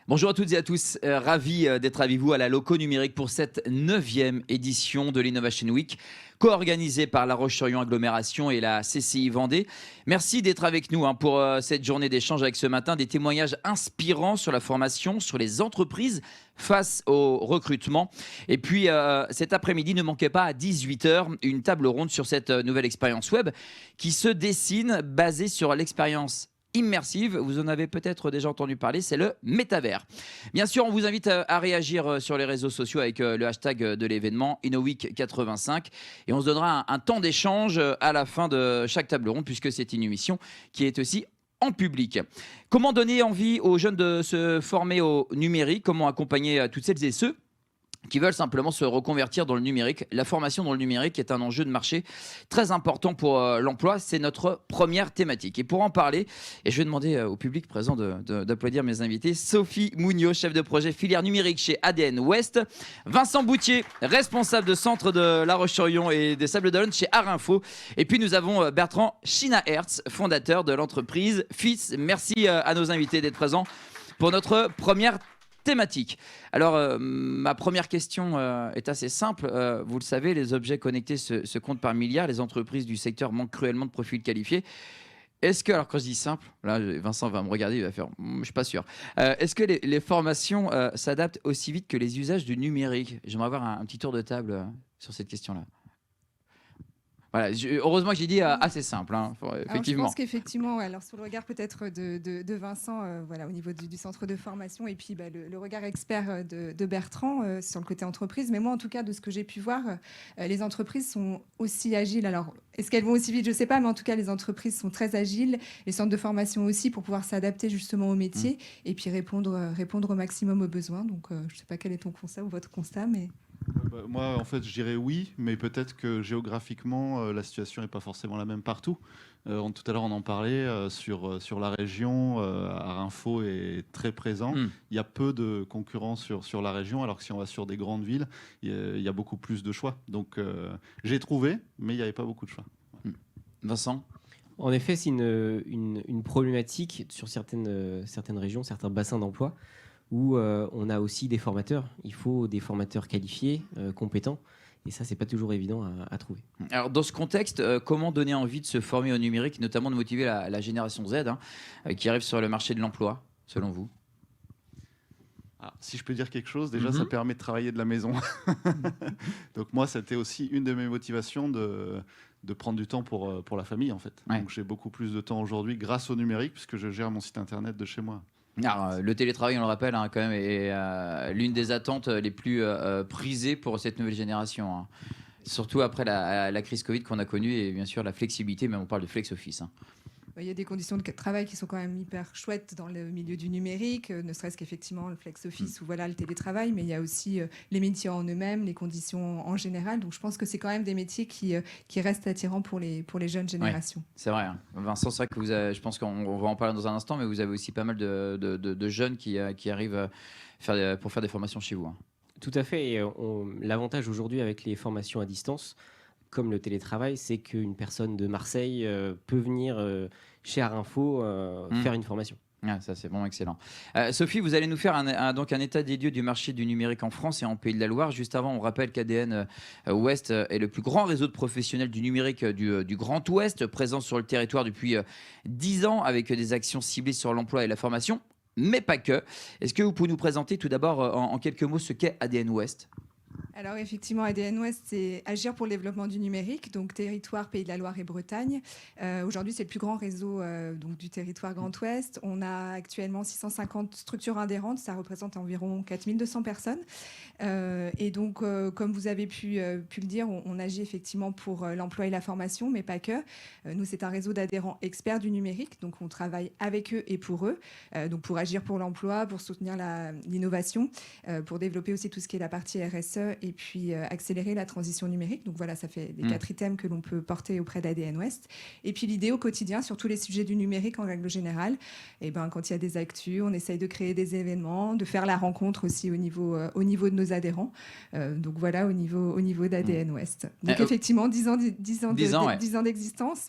Bonjour à toutes et à tous, ravi d'être avec vous à la Loco Numérique pour cette 9e édition de l'Innovation Week, co-organisée par La Roche-sur-Yon Agglomération et la CCI Vendée. Merci d'être avec nous pour cette journée d'échange avec ce matin des témoignages inspirants sur la formation, sur les entreprises face au recrutement. Et puis cet après-midi, ne manquez pas à 18h une table ronde sur cette nouvelle expérience web qui se dessine basée sur l'expérience immersive, vous en avez peut-être déjà entendu parler, c'est le métavers. Bien sûr, on vous invite à réagir sur les réseaux sociaux avec le hashtag de l'événement InnoWeek85 et on se donnera un temps d'échange à la fin de chaque table ronde puisque c'est une émission qui est aussi en public. Comment donner envie aux jeunes de se former au numérique? Comment accompagner toutes celles et ceux qui veulent simplement se reconvertir dans le numérique? La formation dans le numérique est un enjeu de marché très important pour l'emploi. C'est notre première thématique. Et pour en parler, et je vais demander au public présent d'applaudir mes invités, Sophie Mouniot, chef de projet filière numérique chez ADN Ouest, Vincent Boutier, responsable de centre de La Roche-sur-Yon et des Sables-d'Olonne chez Arinfo. Et puis nous avons Bertrand Schinaerts, fondateur de l'entreprise FIS. Merci à nos invités d'être présents pour notre première thématique. Alors, ma première question est assez simple. Vous le savez, les objets connectés se comptent par milliards. Les entreprises du secteur manquent cruellement de profils qualifiés. Est-ce que, alors quand je dis simple, là Vincent va me regarder, il va faire, je suis pas sûr. Est-ce que les formations s'adaptent aussi vite que les usages du numérique? J'aimerais avoir un petit tour de table sur cette question-là. Voilà, heureusement que j'ai dit assez simple, effectivement. Alors, je pense qu'effectivement, alors sur le regard peut-être de Vincent, voilà, au niveau du centre de formation, et puis le regard expert de Bertrand sur le côté entreprise. Mais moi, en tout cas, de ce que j'ai pu voir, les entreprises sont aussi agiles. Alors, est-ce qu'elles vont aussi vite? Je ne sais pas, mais en tout cas, les entreprises sont très agiles. Les centres de formation aussi, pour pouvoir s'adapter justement au métier et puis répondre au maximum aux besoins. Donc, je ne sais pas quel est ton constat ou votre constat, mais... Moi, en fait, je dirais oui, mais peut-être que géographiquement, la situation n'est pas forcément la même partout. Tout à l'heure, on en parlait sur la région. Arinfo est très présent. Il y a peu de concurrents sur la région, alors que si on va sur des grandes villes, il y a beaucoup plus de choix. Donc, j'ai trouvé, mais il n'y avait pas beaucoup de choix. Vincent? En effet, c'est une problématique sur certaines régions, certains bassins d'emploi, où on a aussi des formateurs. Il faut des formateurs qualifiés, compétents. Et ça, c'est pas toujours évident à trouver. Alors, dans ce contexte, comment donner envie de se former au numérique, notamment de motiver la génération Z qui arrive sur le marché de l'emploi, selon vous? Si je peux dire quelque chose, déjà, ça permet de travailler de la maison. Donc moi, c'était aussi une de mes motivations de prendre du temps pour la famille, en fait. Ouais. Donc j'ai beaucoup plus de temps aujourd'hui grâce au numérique, puisque je gère mon site internet de chez moi. Alors, le télétravail, on le rappelle, quand même, est l'une des attentes les plus prisées pour cette nouvelle génération. Surtout après la crise Covid qu'on a connue et bien sûr la flexibilité, mais on parle de flex office. Il y a des conditions de travail qui sont quand même hyper chouettes dans le milieu du numérique, ne serait-ce qu'effectivement le flex office ou voilà, le télétravail, mais il y a aussi les métiers en eux-mêmes, les conditions en général. Donc je pense que c'est quand même des métiers qui restent attirants pour les jeunes générations. Ouais, c'est vrai. Vincent, c'est vrai que je pense qu'on va en parler dans un instant, mais vous avez aussi pas mal de jeunes qui arrivent pour faire des formations chez vous. Tout à fait. Et l'avantage aujourd'hui avec les formations à distance, comme le télétravail, c'est qu'une personne de Marseille peut venir chez Arinfo faire une formation. Ah, ça, c'est vraiment excellent. Sophie, vous allez nous faire donc un état des lieux du marché du numérique en France et en Pays de la Loire. Juste avant, on rappelle qu'ADN Ouest est le plus grand réseau de professionnels du numérique du Grand Ouest, présent sur le territoire depuis 10 ans avec des actions ciblées sur l'emploi et la formation, mais pas que. Est-ce que vous pouvez nous présenter tout d'abord en quelques mots ce qu'est ADN Ouest ? Alors effectivement, ADN Ouest, c'est agir pour le développement du numérique, donc territoire Pays de la Loire et Bretagne. Aujourd'hui, c'est le plus grand réseau donc, du territoire Grand Ouest. On a actuellement 650 structures adhérentes, ça représente environ 4200 personnes. Et donc, comme vous avez pu le dire, on agit effectivement pour l'emploi et la formation, mais pas que. Nous, c'est un réseau d'adhérents experts du numérique, donc on travaille avec eux et pour eux, donc pour agir pour l'emploi, pour soutenir l'innovation, pour développer aussi tout ce qui est la partie RSE et puis accélérer la transition numérique. Donc voilà, ça fait les 4 items que l'on peut porter auprès d'ADN Ouest. Et puis l'idée au quotidien sur tous les sujets du numérique en règle générale, et ben, quand il y a des actus, on essaye de créer des événements, de faire la rencontre aussi au niveau de nos adhérents. Donc voilà, au niveau d'ADN Ouest. Donc effectivement, 10 ans d'existence, mais 10 ans d'existence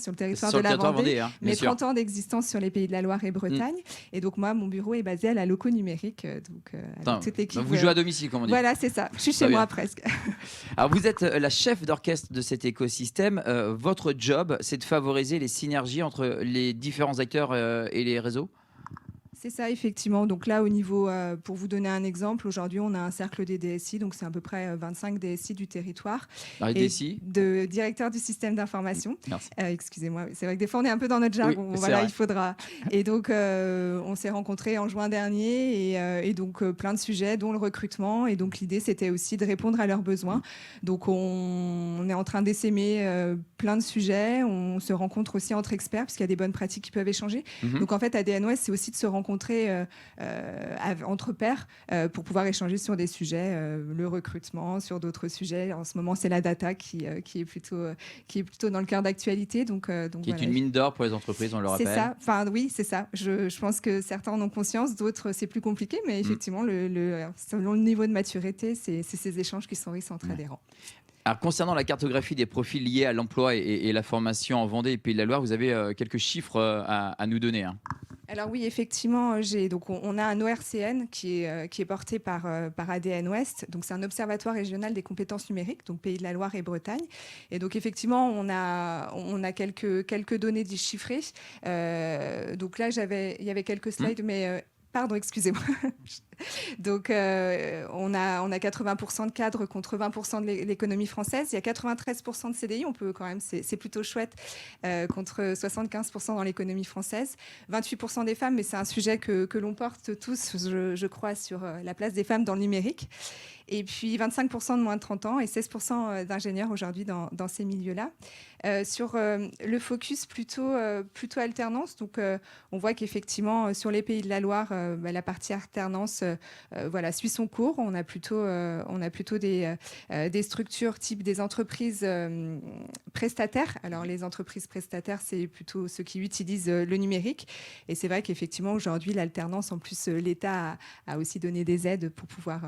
sur le territoire de la Vendée, hein, mais sûr. 30 ans d'existence sur les pays de la Loire et Bretagne. Et donc moi, mon bureau est basé à la Loco Numérique, donc avec toute l'équipe. Vous jouez à domicile, comme on dit. Voilà, c'est ça. Je suis chez moi presque. Alors vous êtes la chef d'orchestre de cet écosystème. Votre job, c'est de favoriser les synergies entre les différents acteurs et les réseaux. C'est ça, effectivement. Donc là, au niveau, pour vous donner un exemple, aujourd'hui, on a un cercle des DSI, donc c'est à peu près 25 DSI du territoire. Les DSI de directeur du système d'information. Excusez-moi, c'est vrai que des fois, on est un peu dans notre jargon. Oui, voilà, il faudra. Et donc, on s'est rencontrés en juin dernier, et donc plein de sujets, dont le recrutement. Et donc, l'idée, c'était aussi de répondre à leurs besoins. Donc, on est en train d'essaimer plein de sujets. On se rencontre aussi entre experts, parce qu'il y a des bonnes pratiques qui peuvent échanger. Donc, en fait, ADN Ouest, c'est aussi de se rencontrer entre pairs pour pouvoir échanger sur des sujets, le recrutement, sur d'autres sujets. En ce moment, c'est la data qui est plutôt dans le cœur d'actualité. Donc, qui est une mine d'or pour les entreprises, on le rappelle. C'est ça. Enfin, oui, c'est ça. Je pense que certains en ont conscience, d'autres, c'est plus compliqué. Mais effectivement, selon le niveau de maturité, c'est ces échanges qui sont riches entre adhérents. Alors, concernant la cartographie des profils liés à l'emploi et la formation en Vendée et Pays de la Loire, vous avez quelques chiffres à nous donner. Alors oui, effectivement, on a un ORCN qui est porté par ADN Ouest. Donc c'est un observatoire régional des compétences numériques, donc Pays de la Loire et Bretagne. Et donc effectivement, on a quelques données déchiffrées. Donc là, il y avait quelques slides, mais pardon, excusez-moi. Donc, on a 80% de cadres contre 20% de l'économie française. Il y a 93% de CDI, c'est plutôt chouette, contre 75% dans l'économie française. 28% des femmes, mais c'est un sujet que l'on porte tous, je crois, sur la place des femmes dans le numérique. Et puis 25% de moins de 30 ans et 16% d'ingénieurs aujourd'hui dans ces milieux-là. Sur le focus plutôt alternance, donc on voit qu'effectivement sur les Pays de la Loire, la partie alternance suit son cours. On a plutôt des structures type des entreprises prestataires. Alors les entreprises prestataires, c'est plutôt ceux qui utilisent le numérique. Et c'est vrai qu'effectivement aujourd'hui l'alternance, en plus l'État a aussi donné des aides pour pouvoir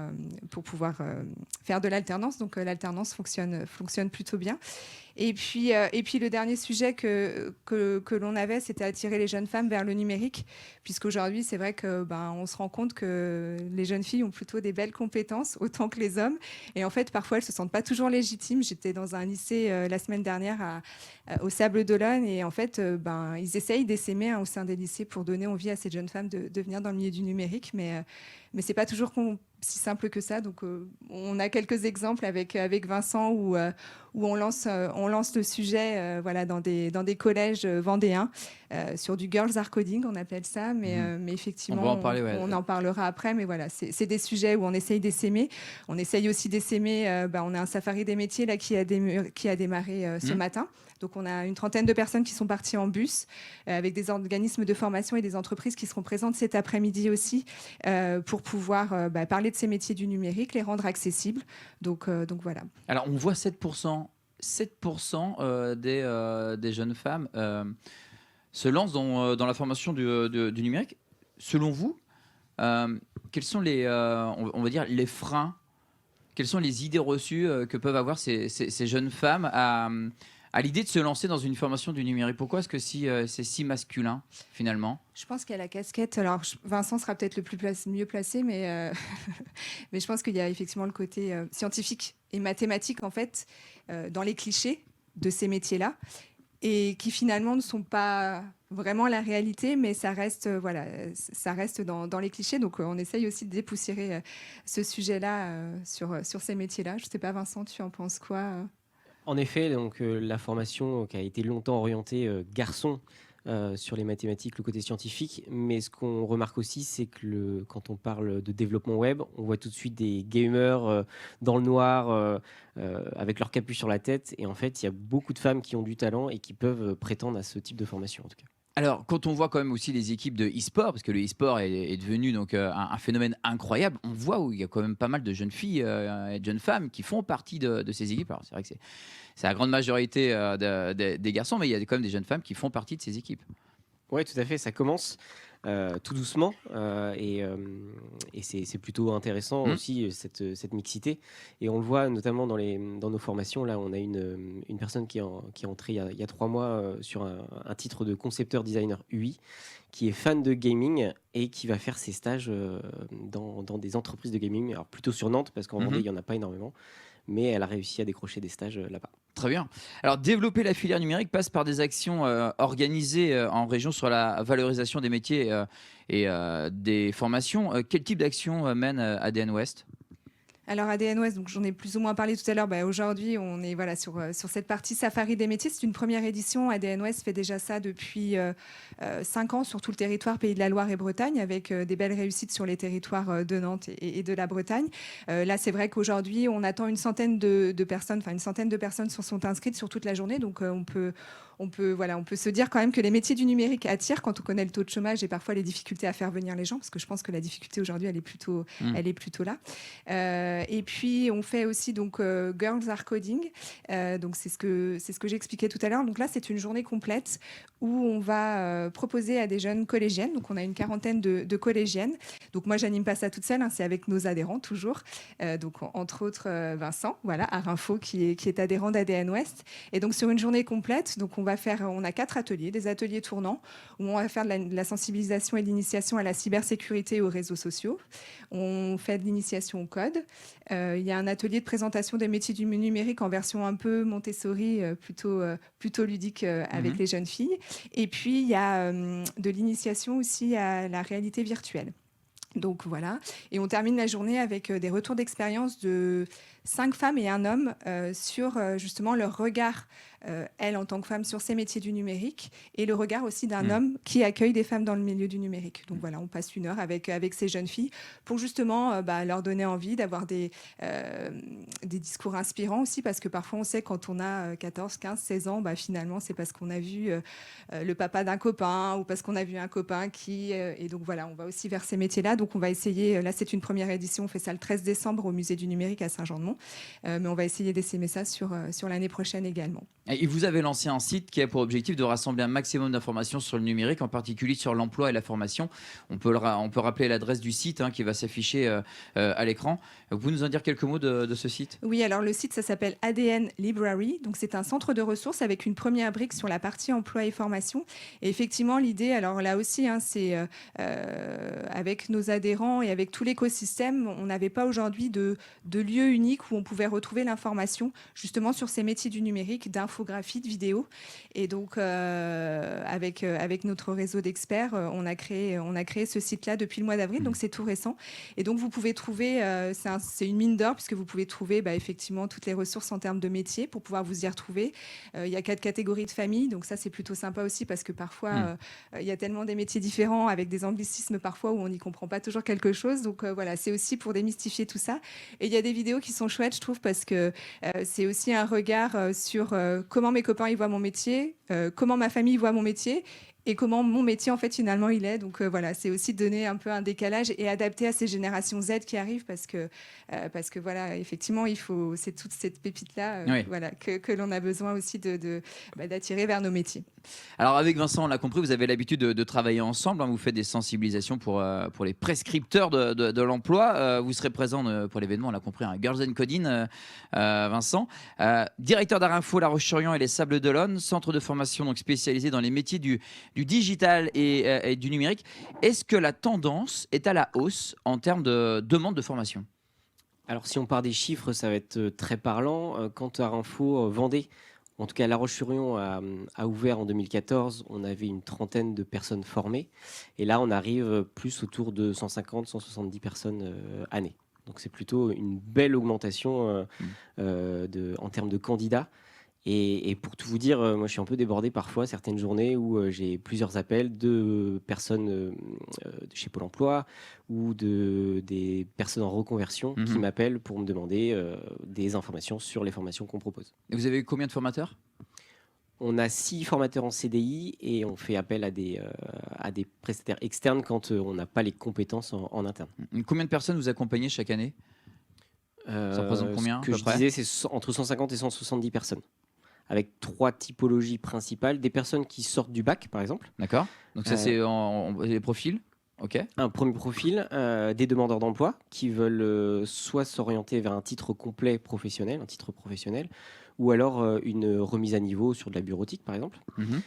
faire de l'alternance. Donc l'alternance fonctionne plutôt bien. Et puis le dernier sujet que l'on avait, c'était attirer les jeunes femmes vers le numérique, puisqu'aujourd'hui, c'est vrai que on se rend compte que les jeunes filles ont plutôt des belles compétences, autant que les hommes. Et en fait, parfois, elles se sentent pas toujours légitimes. J'étais dans un lycée la semaine dernière au Sable d'Olonne, et en fait, ils essayent d'essaimer au sein des lycées pour donner envie à ces jeunes femmes de venir dans le milieu du numérique, mais c'est pas toujours si simple que ça. Donc, on a quelques exemples avec Vincent où on lance le sujet dans des collèges vendéens sur du girls art coding, on appelle ça, mais effectivement, on va en parler, on en parlera après. Mais voilà, c'est des sujets où on essaye d'essaimer. On essaye aussi d'essaimer. On a un safari des métiers là qui a démarré ce matin. Donc, on a une trentaine de personnes qui sont parties en bus avec des organismes de formation et des entreprises qui seront présentes cet après-midi aussi pour pouvoir parler de ces métiers du numérique, les rendre accessibles. Donc voilà. Alors, on voit 7% des jeunes femmes se lancent dans la formation du numérique. Selon vous, quels sont on va dire, les freins, quelles sont les idées reçues que peuvent avoir ces jeunes femmes à l'idée de se lancer dans une formation du numérique? Pourquoi est-ce que c'est si masculin, finalement? Je pense qu'il y a la casquette. Alors, Vincent sera peut-être le mieux placé, mais je pense qu'il y a effectivement le côté scientifique et mathématique, en fait, dans les clichés de ces métiers-là, et qui finalement ne sont pas vraiment la réalité, mais ça reste dans les clichés. Donc, on essaye aussi de dépoussiérer ce sujet-là sur ces métiers-là. Je ne sais pas, Vincent, tu en penses quoi? En effet, donc la formation qui a été longtemps orientée garçon sur les mathématiques, le côté scientifique, mais ce qu'on remarque aussi, c'est que quand on parle de développement web, on voit tout de suite des gamers dans le noir avec leur capuche sur la tête, et en fait, il y a beaucoup de femmes qui ont du talent et qui peuvent prétendre à ce type de formation en tout cas. Alors, quand on voit quand même aussi les équipes de e-sport, parce que le e-sport est devenu donc un phénomène incroyable, on voit où il y a quand même pas mal de jeunes filles et de jeunes femmes qui font partie de ces équipes. Alors, c'est vrai que c'est la grande majorité des garçons, mais il y a quand même des jeunes femmes qui font partie de ces équipes. Oui, tout à fait. Ça commence tout doucement et c'est plutôt intéressant aussi cette mixité. Et on le voit notamment dans nos formations. Là, on a une personne qui est entrée il y a 3 mois sur un titre de concepteur designer UI, qui est fan de gaming et qui va faire ses stages dans des entreprises de gaming. Alors plutôt sur Nantes, parce qu'en Vendée, il n'y en a pas énormément. Mais elle a réussi à décrocher des stages là-bas. Très bien. Alors, développer la filière numérique passe par des actions organisées en région sur la valorisation des métiers et des formations. Quel type d'action mène ADN Ouest ? Alors ADN Ouest, donc j'en ai plus ou moins parlé tout à l'heure. Aujourd'hui, on est sur cette partie Safari des métiers. C'est une première édition. ADN Ouest fait déjà ça depuis 5 ans sur tout le territoire Pays de la Loire et Bretagne, avec des belles réussites sur les territoires de Nantes et de la Bretagne. Là, c'est vrai qu'aujourd'hui, on attend une centaine de personnes se sont inscrites sur toute la journée. Donc on peut se dire quand même que les métiers du numérique attirent quand on connaît le taux de chômage et parfois les difficultés à faire venir les gens, parce que je pense que la difficulté aujourd'hui, elle est plutôt là. Et puis on fait aussi donc Girls Are Coding. Donc c'est ce que j'expliquais tout à l'heure. Donc là, c'est une journée complète où on va proposer à des jeunes collégiennes. Donc on a une quarantaine de collégiennes. Donc moi, j'anime pas ça toute seule, c'est avec nos adhérents toujours. Donc entre autres Vincent, à Rinfo qui est adhérent d'ADN Ouest. Et donc sur une journée complète, donc on a 4 ateliers, des ateliers tournants où on va faire de la sensibilisation et de l'initiation à la cybersécurité et aux réseaux sociaux. On fait de l'initiation au code. Il y a un atelier de présentation des métiers du numérique en version un peu Montessori, plutôt ludique avec les jeunes filles. Et puis, il y a de l'initiation aussi à la réalité virtuelle. Donc voilà, et on termine la journée avec des retours d'expérience de 5 femmes et un homme sur justement leur regard, elle en tant que femme, sur ces métiers du numérique, et le regard aussi d'un homme qui accueille des femmes dans le milieu du numérique. Donc voilà, on passe 1 heure avec ces jeunes filles pour justement leur donner envie d'avoir des discours inspirants aussi, parce que parfois on sait quand on a 14, 15, 16 ans, finalement c'est parce qu'on a vu le papa d'un copain ou parce qu'on a vu un copain qui... et donc voilà, on va aussi vers ces métiers-là. Donc on va essayer, là c'est une première édition, on fait ça le 13 décembre au musée du numérique à Saint-Jean-de-Mont, mais on va essayer d'essaimer ça sur l'année prochaine également. Et vous avez lancé un site qui a pour objectif de rassembler un maximum d'informations sur le numérique, en particulier sur l'emploi et la formation. On peut rappeler l'adresse du site qui va s'afficher à l'écran. Vous pouvez nous en dire quelques mots de ce site ? Oui, alors le site, ça s'appelle ADN Library. Donc c'est un centre de ressources avec une première brique sur la partie emploi et formation. Et effectivement, l'idée, alors là aussi, c'est avec nos adhérents et avec tout l'écosystème, on n'avait pas aujourd'hui de lieu unique où on pouvait retrouver l'information justement sur ces métiers du numérique, d'infographie, de vidéo. Et donc, avec notre réseau d'experts, on a créé ce site-là depuis le mois d'avril, donc c'est tout récent. Et donc, vous pouvez trouver, c'est une mine d'or, puisque vous pouvez trouver effectivement toutes les ressources en termes de métiers pour pouvoir vous y retrouver. Il y a 4 catégories de familles, donc ça, c'est plutôt sympa aussi, parce que parfois, il y a tellement des métiers différents, avec des anglicismes parfois où on n'y comprend pas toujours quelque chose. Donc voilà, c'est aussi pour démystifier tout ça. Et il y a des vidéos qui sont chouettes, je trouve, parce que c'est aussi un regard sur comment mes copains y voient mon métier, comment ma famille voit mon métier, et comment mon métier, en fait, finalement, il est. Donc voilà, c'est aussi donner un peu un décalage et adapter à ces générations Z qui arrivent, parce que voilà, effectivement, c'est toute cette pépite-là que l'on a besoin aussi d'attirer vers nos métiers. Alors avec Vincent, on l'a compris, vous avez l'habitude de travailler ensemble, vous faites des sensibilisations pour les prescripteurs de l'emploi. Vous serez présent pour l'événement, on l'a compris, Girls and Coding, Vincent. Directeur d'Arinfo La Roche-sur-Yon et les Sables d'Olonne, centre de formation donc spécialisé dans les métiers du digital et du numérique. Est-ce que la tendance est à la hausse en termes de demande de formation ? Alors si on part des chiffres, ça va être très parlant. Quant à Arinfo Vendée, en tout cas, La Roche-sur-Yon a ouvert en 2014. On avait une trentaine de personnes formées. Et là, on arrive plus autour de 150, 170 personnes année. Donc, c'est plutôt une belle augmentation en termes de candidats. Et pour tout vous dire, moi, je suis un peu débordé parfois, certaines journées où j'ai plusieurs appels de personnes de chez Pôle emploi ou des personnes en reconversion qui m'appellent pour me demander des informations sur les formations qu'on propose. Et vous avez eu combien de formateurs ? On a 6 formateurs en CDI et on fait appel à des prestataires externes quand on n'a pas les compétences en interne. Combien de personnes vous accompagnez chaque année? Ça représente combien, Ce que à peu je près? disais, c'est entre 150 et 170 personnes, avec 3 typologies principales. Des personnes qui sortent du bac, par exemple. D'accord. Donc ça, c'est les profils. OK. Un premier profil, des demandeurs d'emploi qui veulent soit s'orienter vers un titre complet professionnel, un titre professionnel, ou alors une remise à niveau sur de la bureautique, par exemple. Mhm.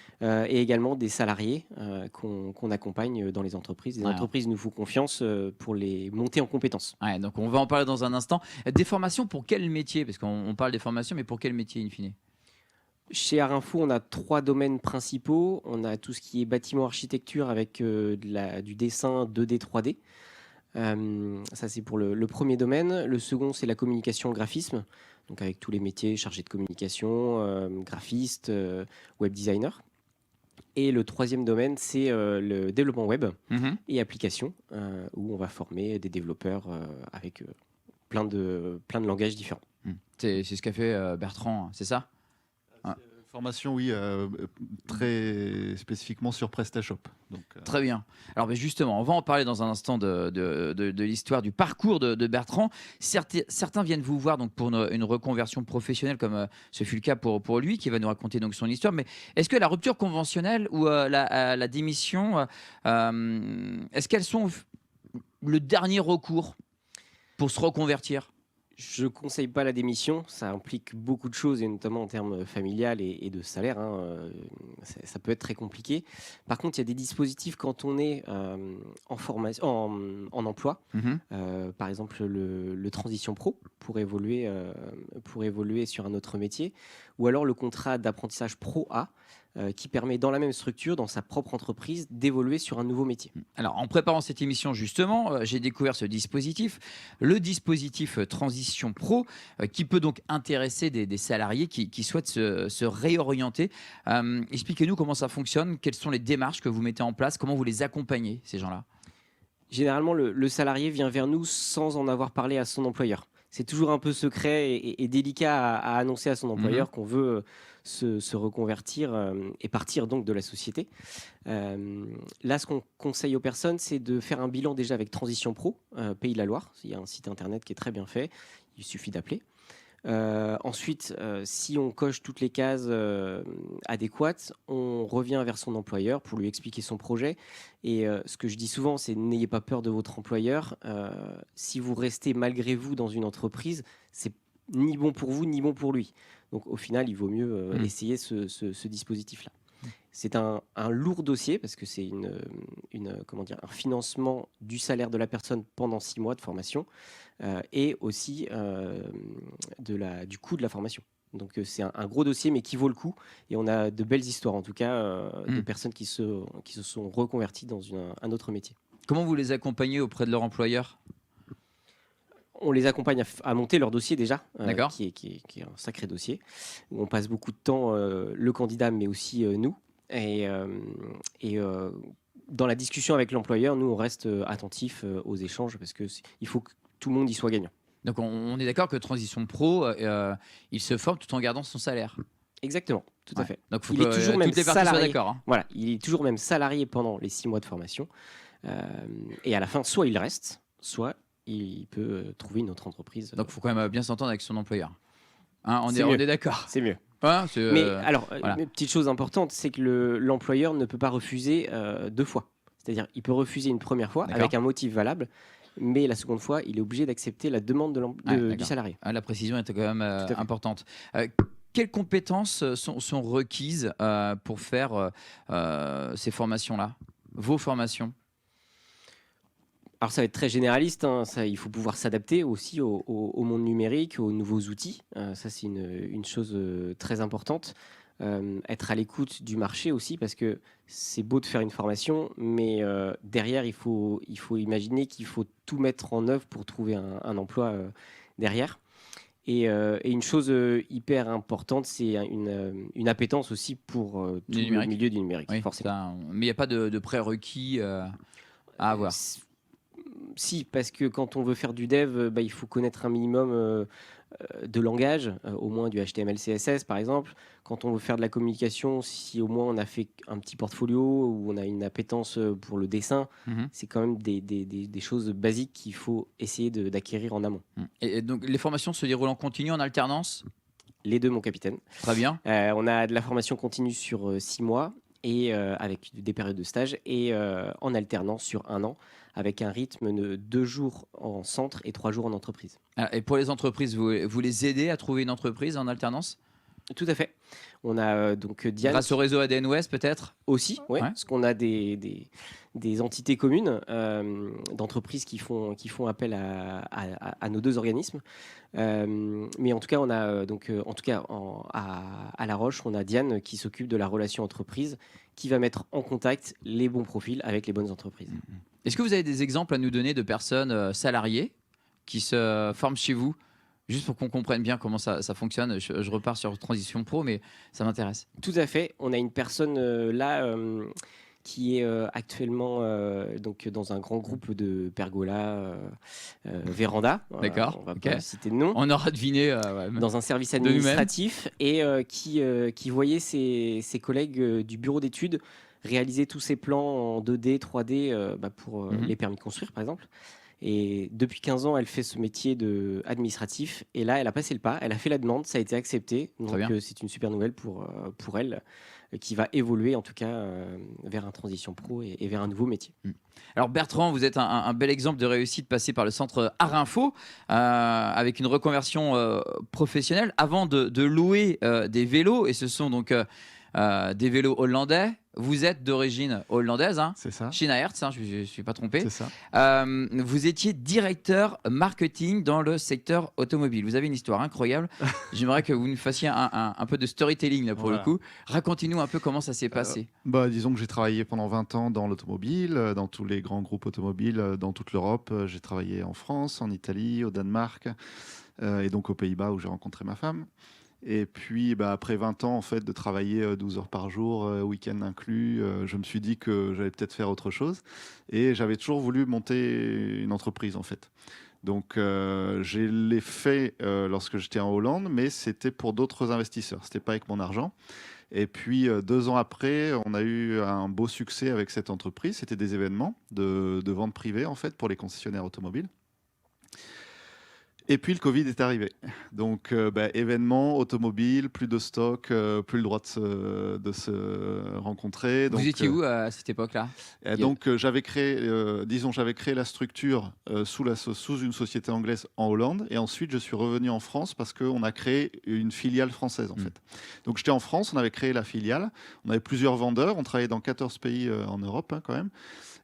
Et également des salariés qu'on accompagne dans les entreprises. Les Ouais. entreprises nous font confiance pour les monter en compétences. Ouais, donc on va en parler dans un instant. Des formations pour quel métier? Parce qu'on parle des formations, mais pour quel métier in fine? Chez Arinfo, on a 3 domaines principaux. On a tout ce qui est bâtiment architecture avec du dessin 2D, 3D. Ça, c'est pour le premier domaine. Le second, c'est la communication graphisme, donc avec tous les métiers chargés de communication, graphiste, web designer. Et le troisième domaine, c'est le développement web Mhm. et applications, où on va former des développeurs avec plein de langages différents. C'est ce qu'a fait Bertrand, c'est ça? Ah. Formation, oui, très spécifiquement sur PrestaShop. Donc, Très bien. Alors justement, on va en parler dans un instant de l'histoire, du parcours de Bertrand. Certains viennent vous voir donc, pour une reconversion professionnelle, comme ce fut le cas pour lui, qui va nous raconter donc, son histoire. Mais est-ce que la rupture conventionnelle ou la démission, est-ce qu'elles sont le dernier recours pour se reconvertir? Je ne conseille pas la démission, ça implique beaucoup de choses, et notamment en termes familial et de salaire. Ça peut être très compliqué. Par contre, il y a des dispositifs quand on est en emploi. Mhm. Par exemple, le Transition Pro pour évoluer sur un autre métier. Ou alors le contrat d'apprentissage Pro A qui permet dans la même structure, dans sa propre entreprise, d'évoluer sur un nouveau métier. Alors, en préparant cette émission, justement, j'ai découvert ce dispositif, le dispositif Transition Pro, qui peut donc intéresser des salariés qui souhaitent se réorienter. Expliquez-nous comment ça fonctionne, quelles sont les démarches que vous mettez en place, comment vous les accompagnez, ces gens-là? Généralement, le salarié vient vers nous sans en avoir parlé à son employeur. C'est toujours un peu secret et délicat à annoncer à son employeur qu'on veut se reconvertir et partir donc de la société. Là, ce qu'on conseille aux personnes, c'est de faire un bilan déjà avec Transition Pro, Pays de la Loire. Il y a un site internet qui est très bien fait. Il suffit d'appeler. Ensuite, si on coche toutes les cases adéquates, on revient vers son employeur pour lui expliquer son projet. Et ce que je dis souvent, c'est n'ayez pas peur de votre employeur. Si vous restez malgré vous dans une entreprise, c'est ni bon pour vous, ni bon pour lui. Donc au final, il vaut mieux essayer ce dispositif-là. C'est un lourd dossier parce que c'est un financement du salaire de la personne pendant 6 mois de formation et aussi du coût de la formation. Donc c'est un gros dossier mais qui vaut le coup et on a de belles histoires en tout cas de personnes qui se sont reconverties dans un autre métier. Comment vous les accompagnez auprès de leur employeur? On les accompagne à monter leur dossier déjà, D'accord. qui est un sacré dossier, où on passe beaucoup de temps, le candidat, mais aussi nous. Et dans la discussion avec l'employeur, nous, on reste attentifs aux échanges parce qu'il faut que tout le monde y soit gagnant. Donc on est d'accord que Transition Pro, il se forme tout en gardant son salaire. Exactement, tout à fait. Donc faut Il que est toujours même toutes les parties soient salarié. d'accord. Hein. Voilà, il est toujours même salarié pendant les 6 mois de formation. Et à la fin, soit il reste, soit il peut trouver une autre entreprise. Donc il faut quand même bien s'entendre avec son employeur. Hein, on C'est est d'accord. C'est mieux. Hein, Mais alors, voilà. une petite chose importante, c'est que l'employeur ne peut pas refuser 2 fois. C'est-à-dire, il peut refuser une première fois D'accord. avec un motif valable, mais la seconde fois, il est obligé d'accepter la demande du salarié. La précision était quand même importante. Quelles compétences sont requises pour faire ces formations-là? Vos formations? Alors ça va être très généraliste, hein. Il faut pouvoir s'adapter aussi au monde numérique, aux nouveaux outils. Ça c'est une chose très importante. Être à l'écoute du marché aussi, parce que c'est beau de faire une formation, mais derrière il faut imaginer qu'il faut tout mettre en œuvre pour trouver un emploi derrière. Et une chose hyper importante, c'est une appétence aussi pour tout le milieu du numérique, Oui, forcément. mais il n'y a pas de prérequis à avoir. Si, parce que quand on veut faire du dev, il faut connaître un minimum de langage, au moins du HTML, CSS par exemple. Quand on veut faire de la communication, si au moins on a fait un petit portfolio ou on a une appétence pour le dessin, Mhm. c'est quand même des choses basiques qu'il faut essayer d'acquérir en amont. Et donc, les formations se déroulent en continu, en alternance? Les deux, mon capitaine. Très bien. On a de la formation continue sur 6 mois et avec des périodes de stage et en alternance sur 1 an avec un rythme de 2 jours en centre et 3 jours en entreprise. Et pour les entreprises, vous les aidez à trouver une entreprise en alternance? Tout à fait. On a donc Diane Grâce au réseau ADN Ouest, peut-être? aussi, ouais, Ouais. parce qu'on a des entités communes d'entreprises qui font appel à nos 2 organismes. Mais en tout cas, on a à La Roche, on a Diane qui s'occupe de la relation entreprise, qui va mettre en contact les bons profils avec les bonnes entreprises. Est-ce que vous avez des exemples à nous donner de personnes salariées qui se forment chez vous? Juste pour qu'on comprenne bien comment ça fonctionne. Je repars sur transition pro, mais ça m'intéresse. Tout à fait. On a une personne qui est actuellement donc dans un grand groupe de pergola, véranda. D'accord, On va ok. pas citer de nom. On aura deviné. Ouais. Dans un service De nous-mêmes. administratif et qui voyait ses collègues du bureau d'études réaliser tous ces plans en 2D, 3D pour les permis de construire, par exemple. Et depuis 15 ans, elle fait ce métier de administratif. Et là, elle a passé le pas, elle a fait la demande, ça a été accepté. Donc, bien. c'est une super nouvelle pour elle, qui va évoluer en tout cas vers une transition pro et vers un nouveau métier. Alors Bertrand, vous êtes un bel exemple de réussite passé par le centre Art Info avec une reconversion professionnelle avant de louer des vélos. Et ce sont donc des vélos hollandais. Vous êtes d'origine hollandaise, hein, C'est ça. Schneiderts, hein, je ne suis pas trompé. C'est ça. Vous étiez directeur marketing dans le secteur automobile. Vous avez une histoire incroyable. J'aimerais que vous nous fassiez un peu de storytelling là, pour Voilà. le coup. Racontez-nous un peu comment ça s'est passé. Disons que j'ai travaillé pendant 20 ans dans l'automobile, dans tous les grands groupes automobiles, dans toute l'Europe. J'ai travaillé en France, en Italie, au Danemark et donc aux Pays-Bas où j'ai rencontré ma femme. Et puis, après 20 ans en fait, de travailler 12 heures par jour, week-end inclus, je me suis dit que j'allais peut-être faire autre chose. Et j'avais toujours voulu monter une entreprise en fait. Donc, je l'ai fait lorsque j'étais en Hollande, mais c'était pour d'autres investisseurs. C'était pas avec mon argent. Et puis, 2 ans après, on a eu un beau succès avec cette entreprise. C'était des événements de vente privée en fait pour les concessionnaires automobiles. Et puis le Covid est arrivé. Donc, événement automobile, plus de stock, plus le droit de se rencontrer. Donc, Vous étiez où à cette époque-là? donc, j'avais créé la structure sous une société anglaise en Hollande. Et ensuite, je suis revenu en France parce qu'on a créé une filiale française, en fait. Donc, j'étais en France, on avait créé la filiale. On avait plusieurs vendeurs. On travaillait dans 14 pays en Europe, hein, quand même.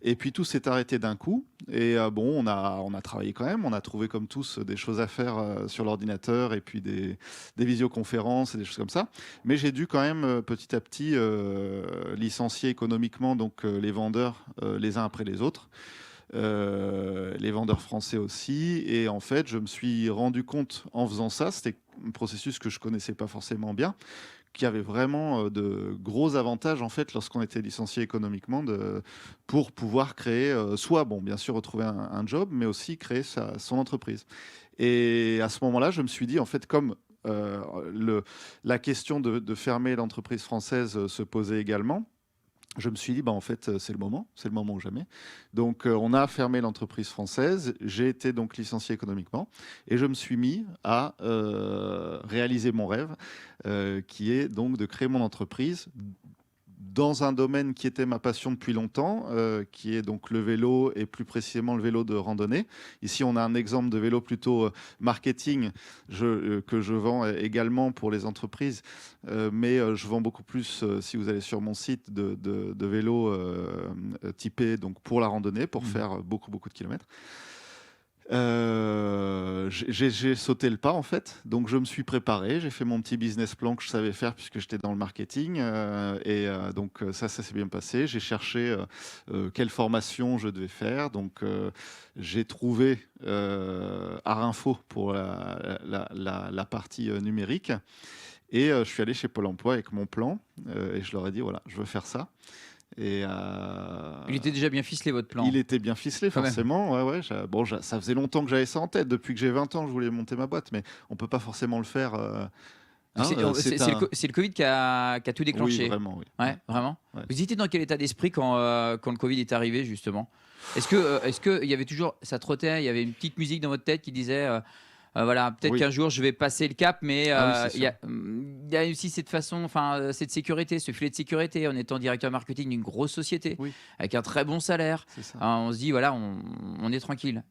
Et puis tout s'est arrêté d'un coup. Et on a travaillé quand même. On a trouvé comme tous des choses à faire sur l'ordinateur et puis des visioconférences et des choses comme ça. Mais j'ai dû quand même petit à petit licencier économiquement donc les vendeurs les uns après les autres. Les vendeurs français aussi. Et en fait, je me suis rendu compte en faisant ça, c'était un processus que je connaissais pas forcément bien, qui avait vraiment de gros avantages en fait lorsqu'on était licencié économiquement pour pouvoir créer soit bien sûr retrouver un job, mais aussi créer son entreprise. Et à ce moment-là, je me suis dit en fait comme la question de fermer l'entreprise française se posait également. Je me suis dit, en fait, c'est le moment ou jamais. Donc, on a fermé l'entreprise française. J'ai été donc licencié économiquement et je me suis mis à réaliser mon rêve, qui est donc de créer mon entreprise dans un domaine qui était ma passion depuis longtemps, qui est donc le vélo et plus précisément le vélo de randonnée. Ici, on a un exemple de vélo plutôt marketing que je vends également pour les entreprises, mais je vends beaucoup plus, si vous allez sur mon site, de vélos typés donc pour la randonnée, pour faire beaucoup de kilomètres. J'ai sauté le pas en fait, donc je me suis préparé, j'ai fait mon petit business plan que je savais faire puisque j'étais dans le marketing donc ça s'est bien passé. J'ai cherché quelle formation je devais faire, donc j'ai trouvé Art Info pour la partie numérique et je suis allé chez Pôle Emploi avec mon plan et je leur ai dit voilà, je veux faire ça. Et Il était déjà bien ficelé, votre plan. il était bien ficelé, Quand même. forcément. Ouais, ouais. Bon, ça faisait longtemps que j'avais ça en tête. Depuis que j'ai 20 ans, je voulais monter ma boîte, mais on peut pas forcément le faire. Hein, C'est le Covid qui a tout déclenché. Oui, vraiment, oui. Ouais, vraiment. Ouais. Vous étiez dans quel état d'esprit quand le Covid est arrivé, justement? Est-ce que il y avait toujours, ça trottait, il y avait une petite musique dans votre tête qui disait, voilà, peut-être Oui. qu'un jour je vais passer le cap, mais Ah oui, c'est il y a aussi cette façon, enfin, cette sécurité, ce filet de sécurité, en étant directeur marketing d'une grosse société, Oui. avec un très bon salaire. C'est ça. On se dit, voilà, on est tranquille.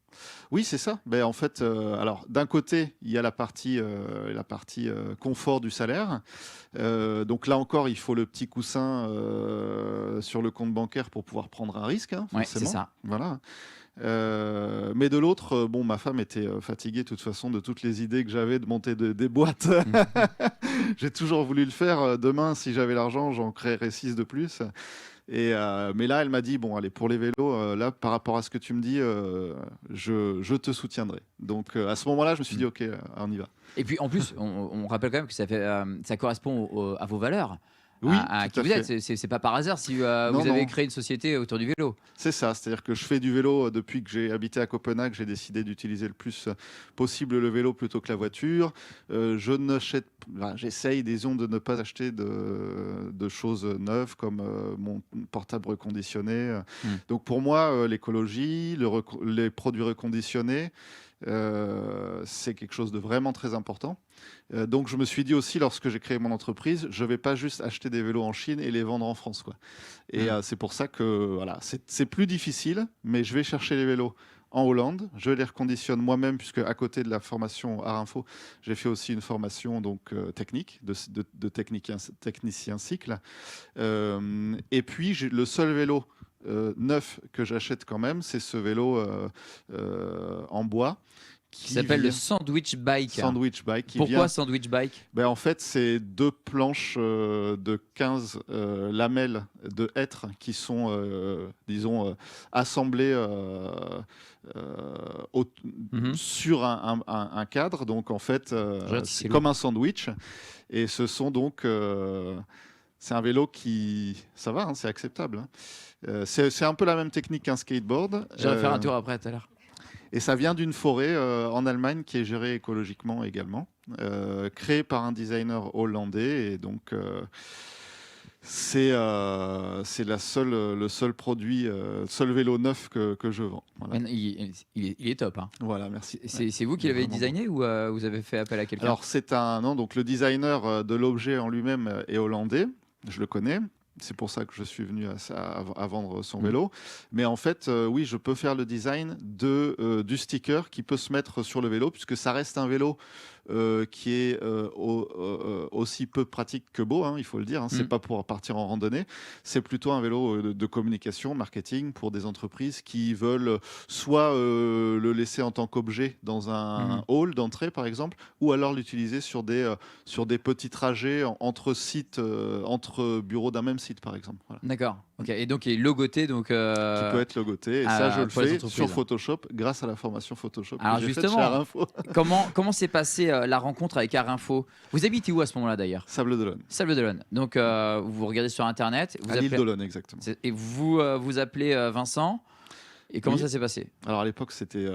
Oui, c'est ça. Ben, en fait, alors d'un côté, il y a la partie confort du salaire. Donc là encore, il faut le petit coussin sur le compte bancaire pour pouvoir prendre un risque, hein, Ouais, forcément. c'est ça. Voilà. Mais de l'autre, bon, ma femme était fatiguée de toute façon de toutes les idées que j'avais de monter des boîtes. J'ai toujours voulu le faire. Demain, si j'avais l'argent, j'en créerais 6 de plus. Mais là, elle m'a dit, bon, allez, pour les vélos, là, par rapport à ce que tu me dis, je te soutiendrai. Donc, à ce moment-là, je me suis dit, OK, on y va. Et puis en plus, on rappelle quand même que ça correspond à vos valeurs. Oui, à tout qui à vous fait. êtes. C'est pas par hasard si vous Non, avez non. créé une société autour du vélo. C'est ça, c'est-à-dire que je fais du vélo depuis que j'ai habité à Copenhague. J'ai décidé d'utiliser le plus possible le vélo plutôt que la voiture. J'essaye, disons, de ne pas acheter de choses neuves comme mon portable reconditionné. Donc pour moi, l'écologie, les produits reconditionnés, c'est quelque chose de vraiment très important. Donc je me suis dit aussi, lorsque j'ai créé mon entreprise, je vais pas juste acheter des vélos en Chine et les vendre en France, quoi. Et c'est pour ça que voilà, c'est plus difficile, mais je vais chercher les vélos en Hollande, je les reconditionne moi-même, puisque à côté de la formation Art Info, j'ai fait aussi une formation donc technique de technicien cycle. Et puis le seul vélo neuf que j'achète quand même, c'est ce vélo en bois Qui s'appelle le Sandwich Bike. Sandwich Bike. Pourquoi Sandwich Bike? Ben, en fait, c'est 2 planches de 15 lamelles de hêtre qui sont, disons, assemblées sur un cadre. Donc, en fait, c'est comme un sandwich. Et ce sont donc... c'est un vélo qui... Ça va, hein, c'est acceptable. Hein. C'est un peu la même technique qu'un skateboard. J'irai faire un tour après tout à l'heure. Et ça vient d'une forêt en Allemagne qui est gérée écologiquement également, créée par un designer hollandais. Et donc, c'est le seul produit, seul vélo neuf que je vends. Voilà. Il est top. Hein. Voilà, merci. C'est vous qui l'avez designé ou vous avez fait appel à quelqu'un? Alors, donc le designer de l'objet en lui-même est hollandais, je le connais. C'est pour ça que je suis venu à vendre son vélo. Mais en fait, oui, je peux faire le design du sticker qui peut se mettre sur le vélo, puisque ça reste un vélo qui est aussi peu pratique que beau, hein, il faut le dire. Hein. C'est pas pour partir en randonnée. C'est plutôt un vélo de communication, marketing, pour des entreprises qui veulent soit le laisser en tant qu'objet dans un hall d'entrée, par exemple, ou alors l'utiliser sur des petits trajets entre sites, entre bureaux d'un même site, par exemple. Voilà. D'accord. Ok. Et donc, il est logoté. Donc, qui peut être logoté. Et ça, je le fais sur Photoshop grâce à la formation Photoshop. Alors, que j'ai justement, faite chez Art Info. comment s'est passée la rencontre avec Art Info? Vous habitez où à ce moment-là, d'ailleurs? Sable-d'Olonne. Sable-d'Olonne. Donc, vous regardez sur Internet. À l'île d'Olonne, exactement. Et vous appelez Vincent. Et comment ça s'est passé? Alors à l'époque, c'était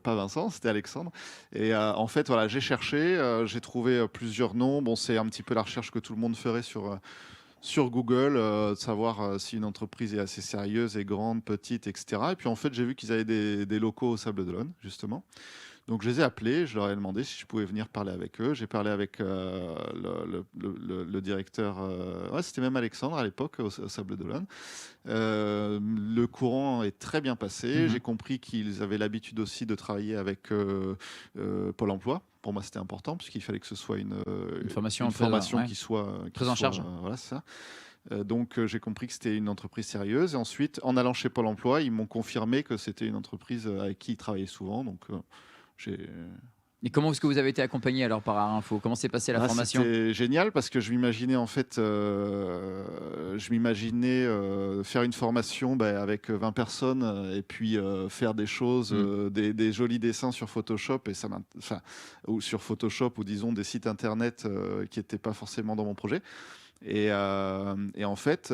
pas Vincent, c'était Alexandre. Et en fait, voilà, j'ai cherché, j'ai trouvé plusieurs noms. Bon, c'est un petit peu la recherche que tout le monde ferait sur Google, de savoir si une entreprise est assez sérieuse et grande, petite, etc. Et puis en fait, j'ai vu qu'ils avaient des locaux au Sable-d'Olonne, justement. Donc je les ai appelés, je leur ai demandé si je pouvais venir parler avec eux. J'ai parlé avec le directeur, c'était même Alexandre à l'époque au Sable-d'Olonne. Le courant est très bien passé. J'ai compris qu'ils avaient l'habitude aussi de travailler avec Pôle emploi. Pour moi, c'était important puisqu'il fallait que ce soit une formation qui soit prise en charge. Voilà, c'est ça. Donc j'ai compris que c'était une entreprise sérieuse. Et ensuite, en allant chez Pôle emploi, ils m'ont confirmé que c'était une entreprise avec qui ils travaillaient souvent. Donc Et comment est-ce que vous avez été accompagné alors par Art Info? Comment s'est passée la formation? C'était génial parce que je m'imaginais en fait, faire une formation avec 20 personnes et puis faire des choses, des jolis dessins sur Photoshop ou sur Photoshop ou disons des sites internet qui n'étaient pas forcément dans mon projet. Et en fait,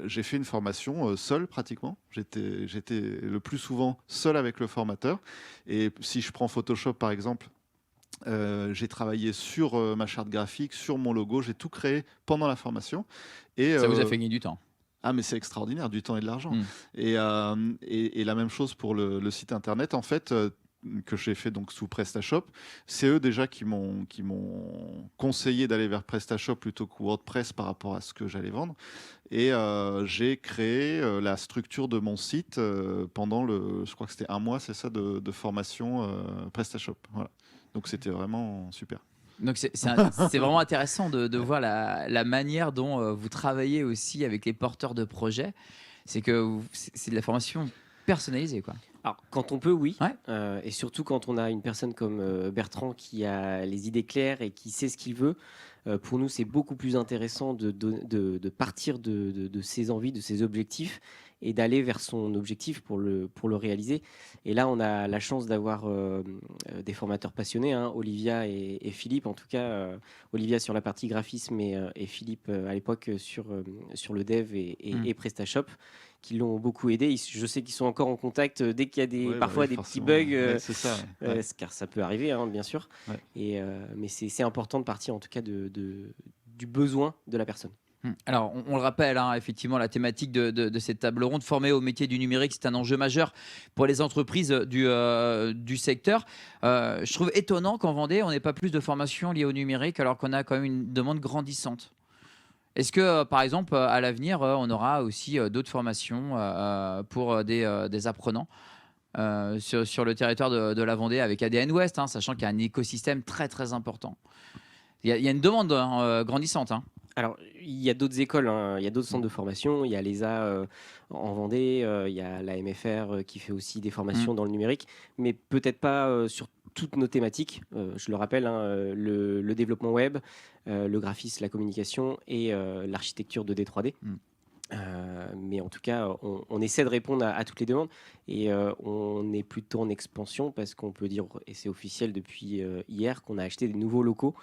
j'ai fait une formation seul pratiquement. J'étais le plus souvent seul avec le formateur. Et si je prends Photoshop par exemple, j'ai travaillé sur ma charte graphique, sur mon logo, j'ai tout créé pendant la formation. Et, Ça vous a fait gagner du temps. ah mais c'est extraordinaire, du temps et de l'argent. Mm. Et la même chose pour le site internet, en fait, que j'ai fait donc sous PrestaShop. C'est eux déjà qui m'ont conseillé d'aller vers PrestaShop plutôt que WordPress par rapport à ce que j'allais vendre. Et j'ai créé la structure de mon site pendant je crois que c'était 1 mois, c'est ça, de formation PrestaShop. Voilà. Donc c'était vraiment super. Donc c'est vraiment intéressant de voir la manière dont vous travaillez aussi avec les porteurs de projets. C'est que c'est de la formation personnalisée, quoi. Alors, quand on peut, oui. Ouais. Et surtout quand on a une personne comme Bertrand qui a les idées claires et qui sait ce qu'il veut. Pour nous, c'est beaucoup plus intéressant de partir de ses envies, de ses objectifs et d'aller vers son objectif pour le réaliser. Et là, on a la chance d'avoir des formateurs passionnés, hein, Olivia et Philippe. En tout cas, Olivia sur la partie graphisme et Philippe à l'époque sur le dev et PrestaShop, qui l'ont beaucoup aidé. Je sais qu'ils sont encore en contact dès qu'il y a parfois des petits bugs, c'est ça. car ça peut arriver, hein, bien sûr. Ouais. Mais c'est important de partir en tout cas du besoin de la personne. Alors, on le rappelle, hein, effectivement, la thématique de cette table ronde, former au métier du numérique, c'est un enjeu majeur pour les entreprises du secteur. Je trouve étonnant qu'en Vendée, on n'ait pas plus de formations liées au numérique, alors qu'on a quand même une demande grandissante. Est-ce que, par exemple, à l'avenir, on aura aussi d'autres formations pour des apprenants sur le territoire de la Vendée avec ADN Ouest, hein, sachant qu'il y a un écosystème très, très important. Il y a une demande grandissante, hein. Alors, il y a d'autres écoles, hein, il y a d'autres centres de formation. Il y a l'ESA en Vendée, il y a la MFR qui fait aussi des formations dans le numérique, mais peut-être pas sur toutes nos thématiques. Je le rappelle, hein, le développement web, le graphisme, la communication et l'architecture 2D, 3D. Mais en tout cas, on essaie de répondre à toutes les demandes et on est plutôt en expansion parce qu'on peut dire, et c'est officiel depuis hier, qu'on a acheté des nouveaux locaux.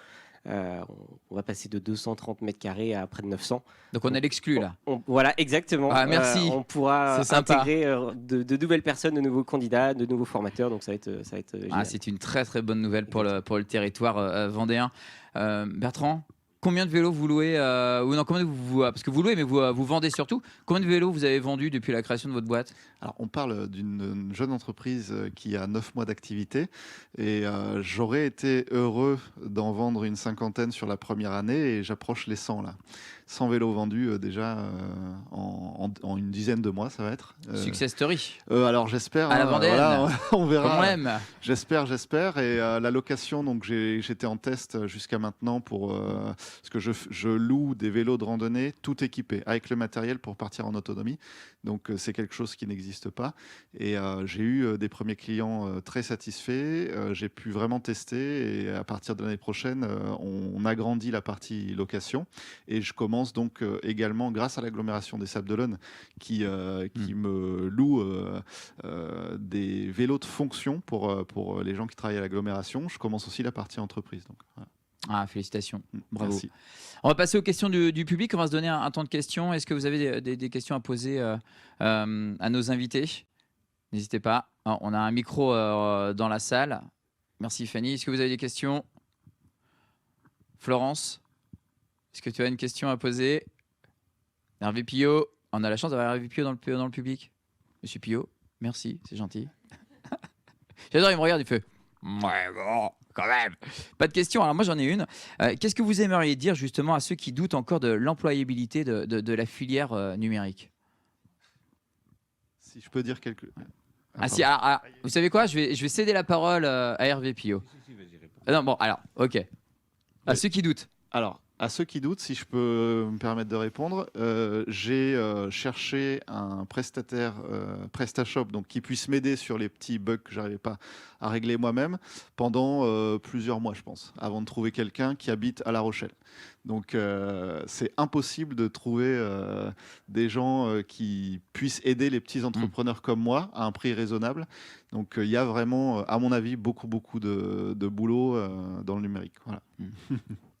On va passer de 230 mètres carrés à près de 900. Donc on a l'exclu là. Voilà, exactement. Ah, merci. On pourra C'est sympa. intégrer de nouvelles personnes, de nouveaux candidats, de nouveaux formateurs. Donc ça va être génial. C'est une très très bonne nouvelle pour le territoire vendéen. Bertrand, combien de vélos vous louez ou non, parce que vous louez, mais vous vendez surtout. Combien de vélos vous avez vendus depuis la création de votre boîte? Alors, on parle d'une jeune entreprise qui a 9 mois d'activité et j'aurais été heureux d'en vendre une 50aine sur la première année et j'approche les 100 là. 100 vélos vendus déjà en une dizaine de mois, ça va être. Success story. Alors j'espère. À la Vendéenne. Voilà, on verra. Comme on l'aime. J'espère. Et la location, donc j'étais en test jusqu'à maintenant parce que je loue des vélos de randonnée tout équipés avec le matériel pour partir en autonomie. Donc c'est quelque chose qui n'existe pas. Et j'ai eu des premiers clients très satisfaits. J'ai pu vraiment tester et à partir de l'année prochaine, on agrandit la partie location. Et je commence donc également, grâce à l'agglomération des Sables-d'Olonne, qui me loue des vélos de fonction pour les gens qui travaillent à l'agglomération. Je commence aussi la partie entreprise. Donc, voilà. Félicitations. Bravo. Merci. On va passer aux questions du public. On va se donner un temps de questions. Est-ce que vous avez des questions à poser à nos invités? N'hésitez pas. On a un micro dans la salle. Merci Fanny. Est-ce que vous avez des questions? Florence, est-ce que tu as une question à poser? Hervé Pillot. On a la chance d'avoir Hervé Pillot dans le public. Monsieur Pillot, merci, c'est gentil. J'adore, il me regarde, il fait « Ouais, bon, quand même !» Pas de question, alors moi j'en ai une. Qu'est-ce que vous aimeriez dire justement à ceux qui doutent encore de l'employabilité de la filière numérique? Si je peux dire quelque... Vous savez quoi, je vais céder la parole à Hervé Pillot. Non, bon, alors, ok. À ceux qui doutent. Alors, à ceux qui doutent, si je peux me permettre de répondre, j'ai cherché un prestataire PrestaShop donc, qui puisse m'aider sur les petits bugs que je n'arrivais pas à régler moi-même pendant plusieurs mois, je pense, avant de trouver quelqu'un qui habite à La Rochelle. Donc, c'est impossible de trouver des gens qui puissent aider les petits entrepreneurs comme moi à un prix raisonnable. Donc, il y a vraiment, à mon avis, beaucoup de boulot dans le numérique. Voilà.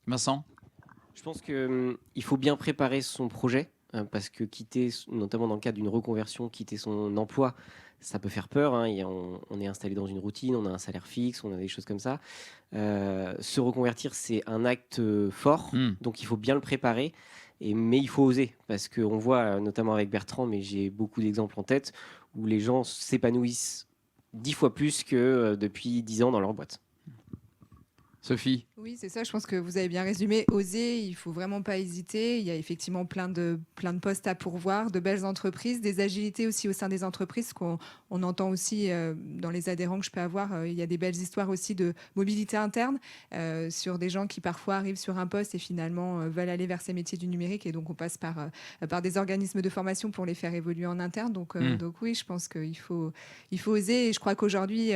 Vincent? Je pense qu'il faut bien préparer son projet, parce que quitter, notamment dans le cadre d'une reconversion, quitter son emploi, ça peut faire peur. On est installé dans une routine, on a un salaire fixe, on a des choses comme ça. Se reconvertir, c'est un acte fort, donc il faut bien le préparer. Mais il faut oser, parce qu'on voit, notamment avec Bertrand, mais j'ai beaucoup d'exemples en tête, où les gens s'épanouissent 10 fois plus que depuis 10 ans dans leur boîte. Sophie? Oui, c'est ça. Je pense que vous avez bien résumé. Oser, il faut vraiment pas hésiter. Il y a effectivement plein de postes à pourvoir, de belles entreprises, des agilités aussi au sein des entreprises qu'on entend aussi dans les adhérents que je peux avoir. Il y a des belles histoires aussi de mobilité interne sur des gens qui parfois arrivent sur un poste et finalement veulent aller vers ces métiers du numérique, et donc on passe par des organismes de formation pour les faire évoluer en interne. Donc oui, je pense qu'il faut oser, et je crois qu'aujourd'hui,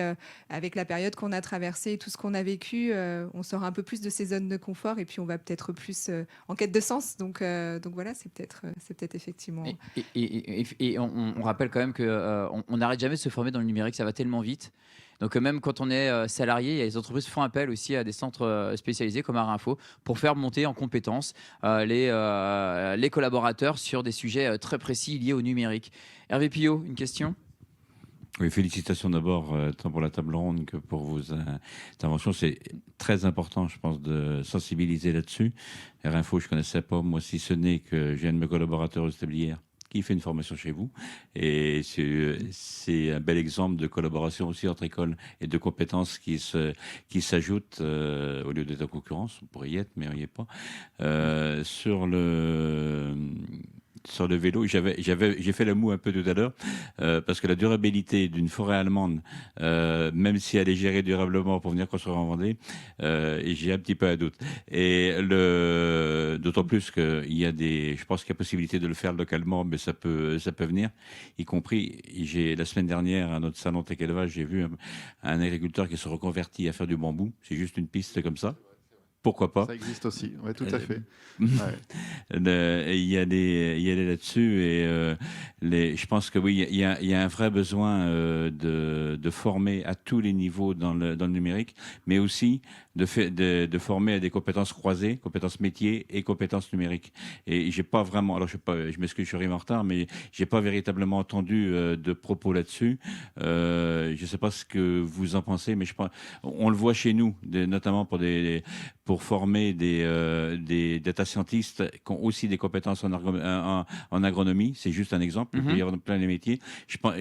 avec la période qu'on a traversée et tout ce qu'on a vécu, on sort un peu plus de ces zones de confort, et puis on va peut-être plus en quête de sens. Donc voilà, c'est peut-être effectivement. Et on rappelle quand même qu'on n'arrête jamais de se former dans le numérique, ça va tellement vite. Donc même quand on est salarié, il y a des entreprises qui font appel aussi à des centres spécialisés comme Arinfo pour faire monter en compétences les collaborateurs sur des sujets très précis liés au numérique. Hervé Pillot, une question? Oui, félicitations d'abord, tant pour la table ronde que pour vos interventions. C'est très important, je pense, de sensibiliser là-dessus. Info, je ne connaissais pas, moi, si ce n'est que j'ai un de mes collaborateurs hier qui fait une formation chez vous. Et c'est un bel exemple de collaboration aussi entre écoles et de compétences qui s'ajoutent au lieu d'être en concurrence. On pourrait y être, mais on n'y est pas. Sur le vélo, j'ai fait le mot un peu tout à l'heure, parce que la durabilité d'une forêt allemande, même si elle est gérée durablement pour venir construire en Vendée, j'ai un petit peu un doute. Et d'autant plus qu'il y a je pense qu'il y a possibilité de le faire localement, mais ça peut venir, y compris, la semaine dernière, à notre salon Tech Élevage, j'ai vu un agriculteur qui se reconvertit à faire du bambou. C'est juste une piste comme ça. Pourquoi pas? Ça existe aussi, oui, tout à fait. Il y a des là-dessus, et je pense que oui, il y a un vrai besoin de former à tous les niveaux dans le numérique, mais aussi de former à des compétences croisées, compétences métiers et compétences numériques. Et j'ai pas vraiment, alors je m'excuse, je suis arrivé en retard, mais j'ai pas véritablement entendu de propos là-dessus. Je sais pas ce que vous en pensez, mais on le voit chez nous, notamment pour former des data scientists qui ont aussi des compétences en agronomie. C'est juste un exemple. Il peut y avoir plein de métiers.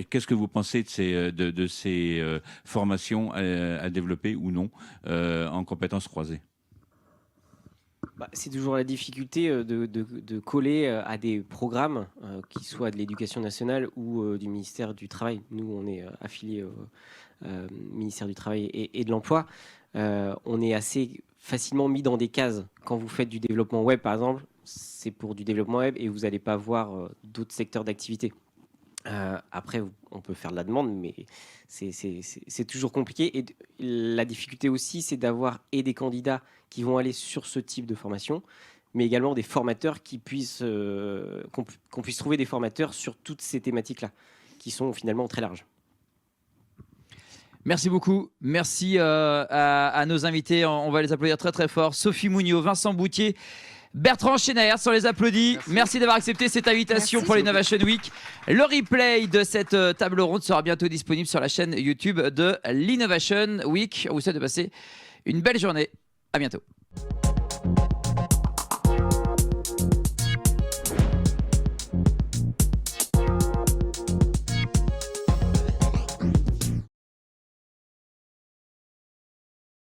Qu'est-ce que vous pensez de ces formations à développer ou non en compétences croisées? C'est toujours la difficulté de coller à des programmes qui soient de l'éducation nationale ou du ministère du Travail. Nous, on est affilié au ministère du Travail et de l'Emploi. On est assez facilement mis dans des cases. Quand vous faites du développement web, par exemple, c'est pour du développement web et vous n'allez pas voir d'autres secteurs d'activité. Après, on peut faire de la demande, mais c'est toujours compliqué. Et la difficulté aussi, c'est d'avoir des candidats qui vont aller sur ce type de formation, mais également des formateurs qu'on puisse trouver des formateurs sur toutes ces thématiques-là, qui sont finalement très larges. Merci beaucoup. Merci à nos invités. On va les applaudir très très fort. Sophie Mouniot, Vincent Boutier, Bertrand Schenaert, on les applaudit. Merci d'avoir accepté cette invitation pour l'Innovation Week. Le replay de cette table ronde sera bientôt disponible sur la chaîne YouTube de l'Innovation Week. On vous souhaite de passer une belle journée. À bientôt.